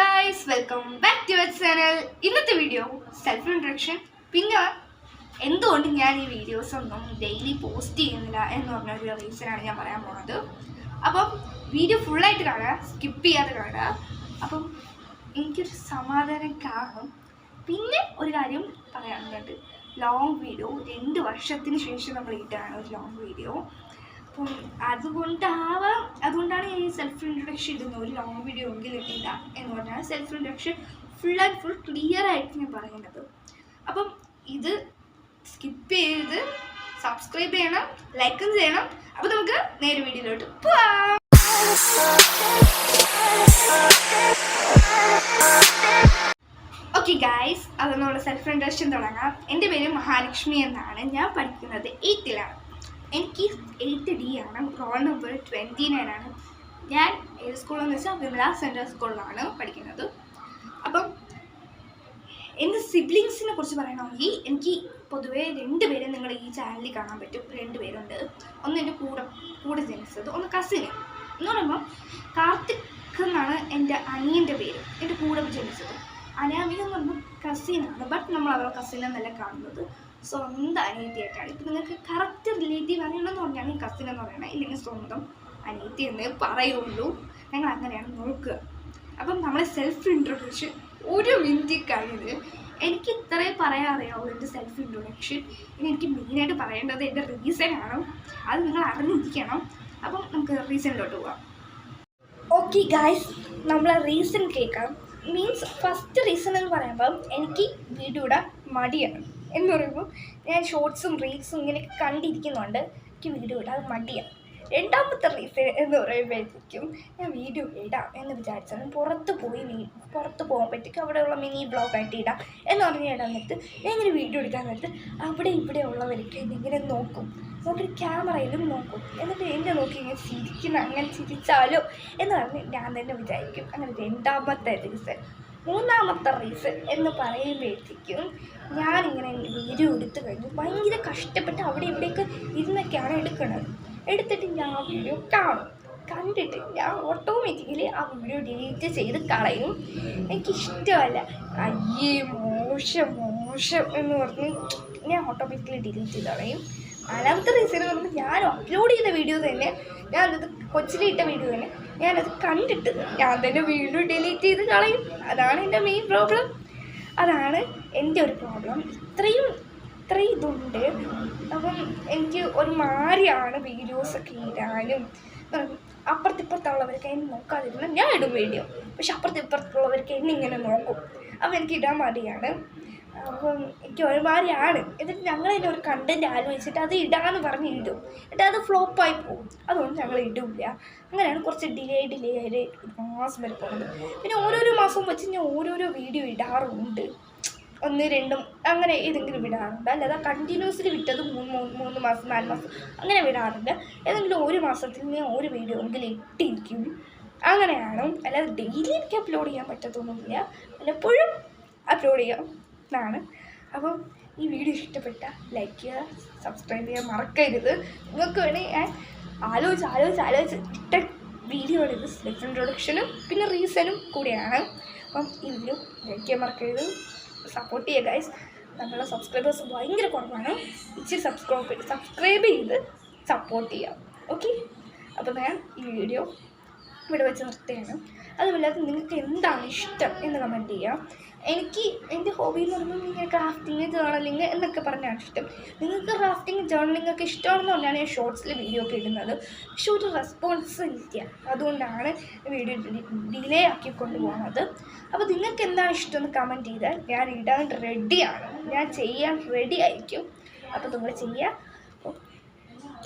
guys, welcome back to our channel. ഇന്നത്തെ video self introduction. പിന്നെ എന്തുകൊണ്ട് ഞാൻ ഈ വീഡിയോസ് ഒന്നും ഡെയിലി പോസ്റ്റ് ചെയ്യുന്നില്ല എന്ന് പറഞ്ഞൊരു റീസണാണ് ഞാൻ പറയാൻ പോകുന്നത്. അപ്പം വീഡിയോ ഫുള്ളായിട്ട് കാണുക, സ്കിപ്പ് ചെയ്യാതെ കാണുക. അപ്പം എനിക്കൊരു സമാധാനം കാണും. പിന്നെ ഒരു കാര്യം പറയാനുണ്ട്, ലോങ് വീഡിയോ 2 വർഷത്തിന് ശേഷം നമ്മൾ ഇട്ടാണ് ഒരു ലോങ് വീഡിയോ. അപ്പം അതുകൊണ്ടാണ് ഈ സെൽഫ് ഇൻട്രൊഡക്ഷൻ ഇടുന്നത്. ഒരു ലോങ് വീഡിയോ എങ്കിലും ഇടാം എന്ന് പറഞ്ഞാൽ self introduction full and full clear ആയിട്ട് ഞാൻ പറയുന്നത്. അപ്പം ഇത് സ്കിപ്പ് ചെയ്ത് സബ്സ്ക്രൈബ് ചെയ്യണം, ലൈക്കും ചെയ്യണം. അപ്പോൾ നമുക്ക് നേരെ വീഡിയോയിലോട്ട് പോവാം. ഓക്കെ ഗൈസ്, അത് നമ്മുടെ സെൽഫ് ഇൻട്രൊഡക്ഷൻ തുടങ്ങാം. എൻ്റെ പേര് മഹാലക്ഷ്മി എന്നാണ്. ഞാൻ പഠിക്കുന്നത് 8th എനിക്ക് 8th D ആണ്. റോൾ നമ്പർ 29 ആണ്. ഞാൻ ഏത് സ്കൂളെന്ന് വെച്ചാൽ വിമല സെൻട്രൽ സ്കൂളിലാണ് പഠിക്കുന്നത്. അപ്പം എൻ്റെ സിബ്ലിങ്സിനെ കുറിച്ച് പറയണമെങ്കിൽ എനിക്ക് പൊതുവേ 2 പേരെ നിങ്ങൾ ഈ ചാനലിൽ കാണാൻ പറ്റും. 2 പേരുണ്ട്. ഒന്ന് എൻ്റെ കൂടെ ജനിച്ചത്, ഒന്ന് കസിന് എന്ന് പറയുമ്പോൾ കാർത്തിക് എന്നാണ് എൻ്റെ അനിയൻ്റെ പേര്. എൻ്റെ കൂടെ ജനിച്ചത്. അനാമിക എന്ന് പറയുമ്പോൾ കസിനാണ്. ബട്ട് നമ്മൾ അവരുടെ കസിൻ എന്നല്ല കാണുന്നത്, സ്വന്തം അനിയത്തിയായിട്ടാണ്. ഇപ്പം നിങ്ങൾക്ക് കറക്റ്റ് റിലേറ്റീവ് അറിയണമെന്ന് പറഞ്ഞാൽ കസിൻ എന്ന് പറയണം, ഇല്ലെങ്കിൽ സ്വന്തം അനിയത്തി എന്നേ പറയുള്ളൂ. ഞങ്ങൾ അങ്ങനെയാണ് നോക്കുക. അപ്പം നമ്മളെ സെൽഫ് ഇൻട്രൊഡക്ഷൻ 1 മിനിറ്റ് കഴിഞ്ഞത്. എനിക്ക് ഇത്രയും പറയാൻ അറിയാവുള്ളൂ എൻ്റെ സെൽഫ് ഇൻട്രൊഡക്ഷൻ. ഇനി എനിക്ക് മെയിനായിട്ട് പറയേണ്ടത് എൻ്റെ റീസണാണ്. അത് നിങ്ങൾ അറിഞ്ഞിരിക്കണം. അപ്പം നമുക്ക് റീസണിലോട്ട് പോകാം. ഓക്കെ ഗായ്സ്, നമ്മളെ റീസൺ കേൾക്കാം. മീൻസ് ഫസ്റ്റ് റീസൺ എന്ന് പറയുമ്പം എനിക്ക് വീഡിയോ ഇടാൻ മടിയാണ്. എന്ന് പറയുമ്പോൾ ഞാൻ ഷോർട്സും റീൽസും ഇങ്ങനെയൊക്കെ കണ്ടിരിക്കുന്നുണ്ട്, എനിക്ക് വീഡിയോ ഇടാൻ മടിയാണ്. രണ്ടാമത്തെ റീസൺ എന്ന് പറയുമ്പോഴത്തേക്കും ഞാൻ വീഡിയോ ഇടാം എന്ന് വിചാരിച്ചാൽ പുറത്ത് പോകുമ്പോഴത്തേക്കും അവിടെയുള്ള മിനി ബ്ലോഗായിട്ട് ഇടാം എന്ന് പറഞ്ഞ് ഇടാൻ നേരത്ത് ഞാൻ ഇങ്ങനെ വീഡിയോ എടുക്കാൻ നേരത്ത് അവിടെ ഇവിടെ ഉള്ളവർക്ക് ഇങ്ങനെ നോക്കിയിട്ട് ക്യാമറയിലും നോക്കും. എന്നിട്ട് എന്നെ നോക്കി ഇങ്ങനെ അങ്ങനെ ചിരിച്ചാലോ എന്ന് പറഞ്ഞ് ഞാൻ തന്നെ വിചാരിക്കും. അങ്ങനെ രണ്ടാമത്തെ റീസൺ. മൂന്നാമത്തെ റീസൺ എന്ന് പറയുമ്പോഴത്തേക്കും ഞാനിങ്ങനെ വീഡിയോ എടുത്തു കഴിഞ്ഞു ഭയങ്കര കഷ്ടപ്പെട്ട് അവിടെ ഇവിടെയൊക്കെ ഇരുന്നൊക്കെയാണ് എടുത്തിട്ട് ഞാൻ ആ വീഡിയോ കണ്ടിട്ട് ഞാൻ ഓട്ടോമാറ്റിക്കലി ആ വീഡിയോ ഡിലീറ്റ് ചെയ്ത് കളയും. എനിക്കിഷ്ടമല്ല. അയ്യേ മോശം എന്ന് പറഞ്ഞ് ഞാൻ ഓട്ടോമാറ്റിക്കലി ഡിലീറ്റ് ചെയ്ത് കളയും. 4ാമത്തെ റീസൺ എന്ന് പറഞ്ഞാൽ ഞാൻ അപ്ലോഡ് ചെയ്ത വീഡിയോ തന്നെ, ഞാനത് കൊച്ചിലിട്ട വീഡിയോ തന്നെ ഞാനത് കണ്ടിട്ട് ഞാൻ തന്നെ വീഡിയോ ഡിലീറ്റ് ചെയ്ത് കളയും. അതാണ് എൻ്റെ മെയിൻ പ്രോബ്ലം. അതാണ് എൻ്റെ ഒരു പ്രോബ്ലം. ഇത്രയും ഇതുണ്ട്. അപ്പം എനിക്ക് ഒരു മാറിയാണ് വീഡിയോസൊക്കെ ഇടാനും. അപ്പുറത്തിപ്പുറത്തുള്ളവർക്ക് എന്നെ നോക്കാതിരുന്നാൽ ഞാൻ ഇടും വീഡിയോ, പക്ഷെ അപ്പുറത്തിപ്പുറത്തുള്ളവർക്ക് എന്നെ ഇങ്ങനെ നോക്കും. അപ്പം എനിക്ക് ഇടാൻ മടിയാണ്. അപ്പം എനിക്ക് ഒരുമാതിരിയാണ്. എന്നിട്ട് ഞങ്ങളതിൻ്റെ ഒരു കണ്ടൻറ്റ് ആലോചിച്ചിട്ട് അത് ഇടാമെന്ന് പറഞ്ഞ് ഇടും, എന്നിട്ട് അത് ഫ്ലോപ്പായി പോകും. അതുകൊണ്ട് ഞങ്ങൾ ഇടില്ല. അങ്ങനെയാണ് കുറച്ച് ഡിലേ ആയിട്ട് മാസം വരെ പോകുന്നത്. പിന്നെ ഓരോരോ മാസം വെച്ച് ഞാൻ ഓരോരോ വീഡിയോ ഇടാറുണ്ട്. 1, 2 അങ്ങനെ ഏതെങ്കിലും വിടാറുണ്ട്. അല്ലാതെ കണ്ടിന്യൂസ്ലി വിട്ടത് 3 മാസം 4 മാസം അങ്ങനെ വിടാറുണ്ട്. ഏതെങ്കിലും ഒരു മാസത്തിൽ ഞാൻ ഒരു വീഡിയോ എങ്കിലും ഇട്ടിരിക്കും. അങ്ങനെയാണ്. അല്ലാതെ ഡെയിലി എനിക്ക് അപ്ലോഡ് ചെയ്യാൻ പറ്റത്തൊന്നുമില്ല. വല്ലപ്പോഴും അപ്ലോഡ് ചെയ്യാം എന്നാണ്. അപ്പം ഈ വീഡിയോ ഇഷ്ടപ്പെട്ട ലൈക്ക് ചെയ്യുക, സബ്സ്ക്രൈബ് ചെയ്യാൻ മറക്കരുത്. നിങ്ങൾക്ക് വേണമെങ്കിൽ ആലോചിച്ച് ഇട്ട വീഡിയോ ആണ് ഇത്. സെൽഫ് ഇൻട്രൊഡക്ഷനും പിന്നെ റീസണും കൂടിയാണ്. അപ്പം ഈ വീഡിയോ ലൈക്ക് ചെയ്യാൻ മറക്കരുത്. സപ്പോർട്ട് ചെയ്യുക ഗൈസ്. നമ്മളെ സബ്സ്ക്രൈബേഴ്സ് ഭയങ്കര കുറവാണ്. ഇച്ചിരി സബ്സ്ക്രൈബ് ചെയ്ത് സപ്പോർട്ട് ചെയ്യാം. ഓക്കെ, അപ്പോൾ ഞാൻ ഈ വീഡിയോ ഇവിടെ വെച്ച് നിർത്തുകയാണ്. അതുമല്ലാതെ നിങ്ങൾക്ക് എന്താണ് ഇഷ്ടം എന്ന് കമൻറ്റ് ചെയ്യാം. എനിക്ക് എൻ്റെ ഹോബി എന്ന് പറയുമ്പോൾ ഇങ്ങനെ ക്രാഫ്റ്റിങ്, ജേർണലിങ് എന്നൊക്കെ പറഞ്ഞാണ് ഇഷ്ടം. നിങ്ങൾക്ക് ക്രാഫ്റ്റിങ് ജേർണലിംഗ് ഒക്കെ ഇഷ്ടമാണെന്ന് പറഞ്ഞാണ് ഞാൻ ഷോർട്സിൽ വീഡിയോ ഒക്കെ ഇടുന്നത്. പക്ഷെ ഒരു റെസ്പോൺസ് ഇല്ല. അതുകൊണ്ടാണ് വീഡിയോ ഡിലേ ആക്കി കൊണ്ടുപോകുന്നത്. അപ്പോൾ നിങ്ങൾക്ക് എന്താണ് ഇഷ്ടമെന്ന് കമൻറ്റ് ചെയ്താൽ ഞാൻ ഇടാൻ റെഡിയാണ്, ഞാൻ ചെയ്യാൻ റെഡി ആയിരിക്കും. അപ്പോൾ നിങ്ങൾ ചെയ്യുക.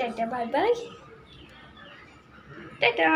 Tata, bye bye, Tata.